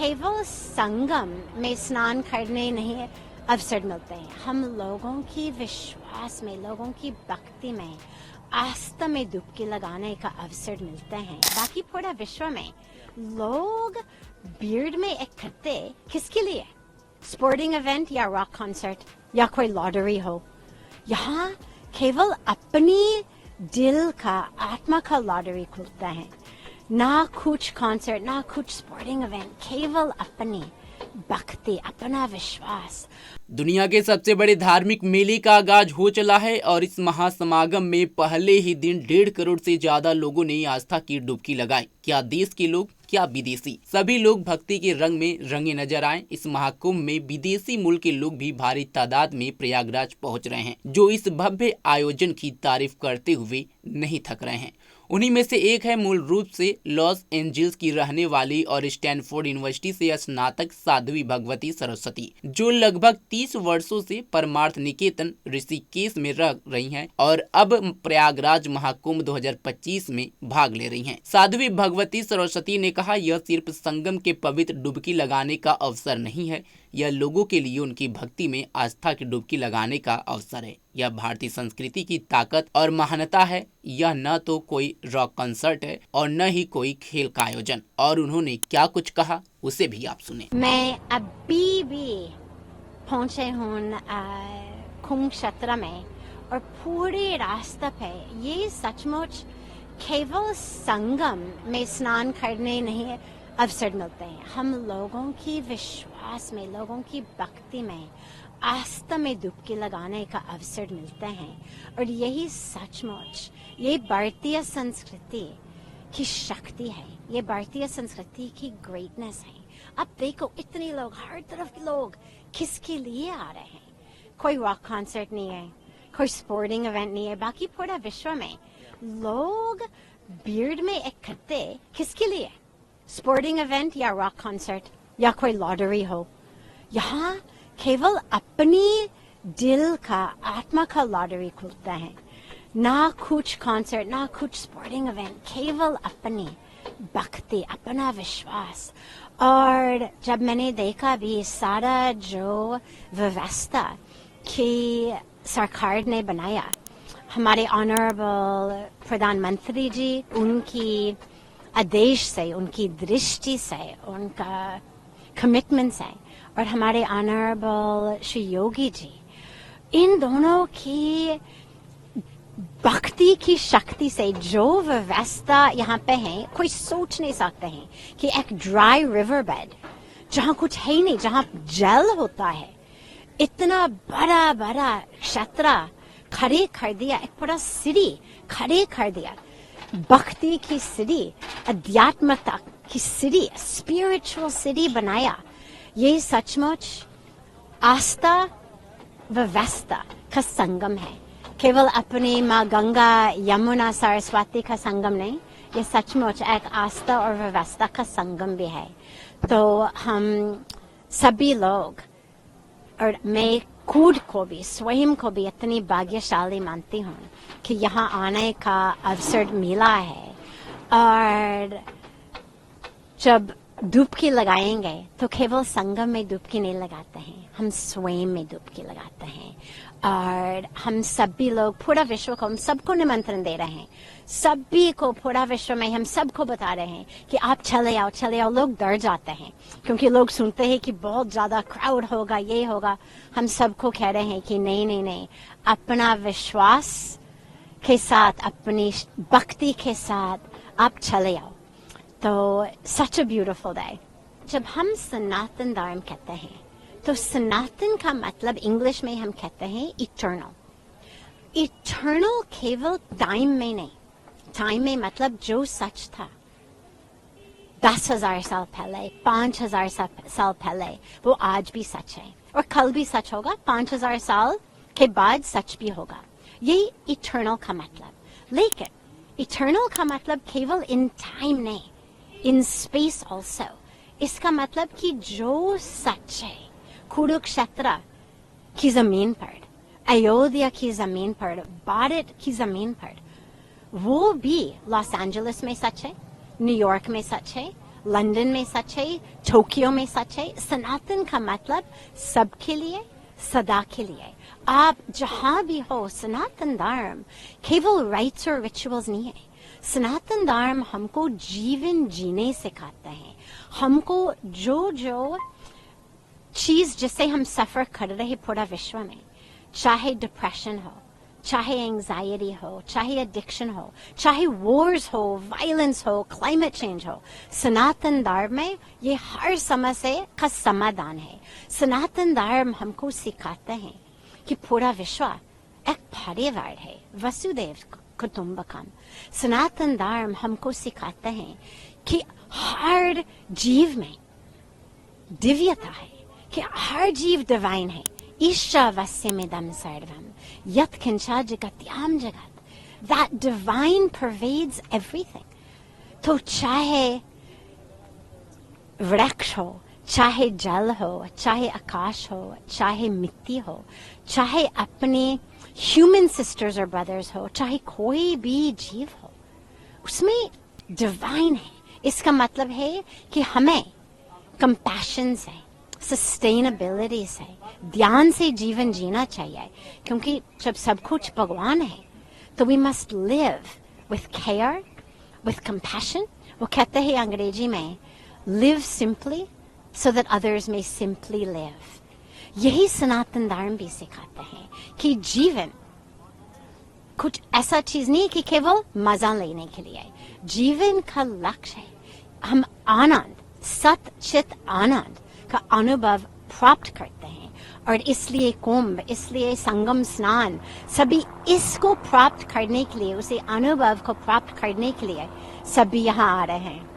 केवल संगम में स्नान करने नहीं अवसर मिलते हैं, हम लोगों की विश्वास में, लोगों की भक्ति में, आस्था में डुबकी लगाने का अवसर मिलते हैं। बाकी पूरा विश्व में लोग भीड़ में इकट्ठे किसके लिए? स्पोर्टिंग इवेंट या रॉक कॉन्सर्ट या कोई लॉटरी हो। यहाँ केवल अपनी दिल का, आत्मा का लॉटरी खुलता है, ना कुछ कॉन्सर्ट, ना कुछ स्पोर्टिंग इवेंट, केवल अपनी भक्ति, अपना विश्वास। दुनिया के सबसे बड़े धार्मिक मेले का आगाज हो चला है और इस महासमागम में पहले ही दिन 1.5 करोड़ से ज्यादा लोगों ने आस्था की डुबकी लगाई। क्या देश के लोग, क्या विदेशी, सभी लोग भक्ति के रंग में रंगे नजर आए। इस महाकुंभ में विदेशी मूल के लोग भी भारी तादाद में प्रयागराज पहुंच रहे हैं, जो इस भव्य आयोजन की तारीफ करते हुए नहीं थक रहे हैं। उन्हीं में से एक है मूल रूप से लॉस एंजल्स की रहने वाली और स्टैनफोर्ड यूनिवर्सिटी से स्नातक साध्वी भगवती सरस्वती, जो लगभग 30 वर्षों से परमार्थ निकेतन ऋषिकेश में रह रही हैं और अब प्रयागराज महाकुंभ 2025 में भाग ले रही हैं। साध्वी भगवती सरस्वती ने कहा, यह सिर्फ संगम के पवित्र डुबकी लगाने का अवसर नहीं है, यह लोगों के लिए उनकी भक्ति में आस्था की डुबकी लगाने का अवसर है। यह भारतीय संस्कृति की ताकत और महानता है। यह न तो कोई रॉक कंसर्ट है और न ही कोई खेल का आयोजन। और उन्होंने क्या कुछ कहा, उसे भी आप सुने। मैं अभी भी पहुंचे हूँ कुंभ क्षेत्र में और पूरे रास्ते पे ये सचमुच केवल संगम में स्नान करने नहीं अवसर मिलते हैं, हम लोगों की विश्वास में, लोगों की भक्ति में, आस्था में डुबकी लगाने का अवसर मिलते हैं। और यही सचमुच ये भारतीय संस्कृति की शक्ति है, ये भारतीय संस्कृति की ग्रेटनेस है। अब देखो, इतने लोग, हर तरफ के लोग किसके लिए आ रहे हैं? कोई रॉक कॉन्सर्ट नहीं है, कोई स्पोर्टिंग इवेंट नहीं है। बाकी पूरा विश्व में लोग भीड़ में इकट्ठे किसके लिए? स्पोर्टिंग इवेंट या रॉक कॉन्सर्ट या कोई लॉटरी हो। यहाँ केवल अपनी दिल का, आत्मा का लॉटरी खुलता है, ना कुछ कॉन्सर्ट, ना कुछ स्पोर्टिंग इवेंट, केवल अपनी भक्ति, अपना विश्वास। और जब मैंने देखा भी सारा जो व्यवस्था की सरकार ने बनाया, हमारे ऑनरेबल प्रधानमंत्री जी, उनकी आदेश से, उनकी दृष्टि से, उनका कमिटमेंट से, और हमारे ऑनरेबल श्री योगी जी, इन दोनों की भक्ति की शक्ति से जो व्यवस्था यहाँ पे है, कोई सोच नहीं सकते हैं कि एक ड्राई रिवर बेड जहाँ कुछ है नहीं, जहाँ जल होता है, इतना बड़ा बड़ा क्षेत्र खड़े कर दिया, एक पूरा सिटी खड़े कर दिया, भक्ति की सिटी, अध्यात्मता की सिटी, स्पिरिचुअल सिटी बनाया। ये सचमुच आस्था व्यवस्था का संगम है, केवल अपनी माँ गंगा, यमुना, सरस्वती का संगम नहीं, ये सचमुच एक आस्था और व्यवस्था का संगम भी है। तो हम सभी लोग, और मैं खुद को भी, स्वयं को भी इतनी भाग्यशाली मानती हूँ कि यहाँ आने का अवसर मिला है। और जब डुबकी लगाएंगे तो केवल संगम में डुबकी नहीं लगाते हैं, हम स्वयं में डुबकी लगाते हैं। और हम सभी लोग, पूरा विश्व को, हम सबको निमंत्रण दे रहे हैं, सभी को, पूरा विश्व में हम सबको बता रहे हैं कि आप चले आओ, चले आओ। लोग डर जाते हैं क्योंकि लोग सुनते हैं कि बहुत ज्यादा क्राउड होगा, ये होगा। हम सबको कह रहे हैं कि नहीं नहीं नहीं, अपना विश्वास के साथ, अपनी भक्ति के साथ आप चले आओ। तो सच अ ब्यूटीफुल डे। जब हम सनातन धर्म कहते हैं तो सनातन का मतलब इंग्लिश में हम कहते हैं इटर्नल। इटर्नल केवल टाइम में नहीं, टाइम में मतलब जो सच था 10,000 साल पहले, 5,000 साल पहले, वो आज भी सच है और कल भी सच होगा, 5,000 साल के बाद सच भी होगा। यही इटर्नल का मतलब। लेकिन इटर्नल का मतलब केवल इन टाइम नहीं, इन स्पेस ऑल्सो। इसका मतलब कि जो सच है कुरुक्षेत्र की जमीन पर, अयोध्या की जमीन पर, भारत की जमीन पर, वो भी लॉस एंजलिस में सच है, न्यूयॉर्क में सच है, लंदन में सच है, टोक्यो में सच है। सनातन का मतलब सबके लिए, सदा के लिए। आप जहां भी हो, सनातन धर्म केवल राइट्स और रिचुअल्स नहीं है। सनातन धर्म हमको जीवन जीने सिखाता है। हमको जो जो चीज जिससे हम सफर कर रहे पूरा विश्व में, चाहे डिप्रेशन हो, चाहे एंजाइटी हो, चाहे एडिक्शन हो, चाहे वॉर्स हो, वायलेंस हो, क्लाइमेट चेंज हो, सनातन धर्म में ये हर समस्या का समाधान है। सनातन धर्म हमको सिखाते हैं कि पूरा विश्व एक परिवार है, वसुदेव कुटुंबकम। सनातन धर्म हमको सिखाते हैं कि हर जीव में दिव्यता है, कि हर जीव डिवाइन है। ईशावास्यमिदं सर्वम यत्किंचा जगत्याम जगत। That divine pervades everything. तो चाहे वृक्ष हो, चाहे जल हो, चाहे आकाश हो, चाहे मिट्टी हो, चाहे अपने ह्यूमन सिस्टर्स और ब्रदर्स हो, चाहे कोई भी जीव हो, उसमें डिवाइन है। इसका मतलब है कि हमें कंपैशन से, सस्टेनेबिलिटी से, ध्यान से जीवन जीना चाहिए, क्योंकि जब सब कुछ भगवान है तो we must live with care, with compassion. वो कहते हैं अंग्रेजी में, live simply so that others may simply live. यही सनातन धर्म भी सिखाते हैं कि जीवन कुछ ऐसा चीज नहीं कि केवल मजा लेने के लिए। जीवन का लक्ष्य है हम आनंद, सत चित आनंद का अनुभव प्राप्त करते हैं। और इसलिए कुंभ, इसलिए संगम स्नान, सभी इसको प्राप्त करने के लिए, उसे अनुभव को प्राप्त करने के लिए सभी यहाँ आ रहे हैं।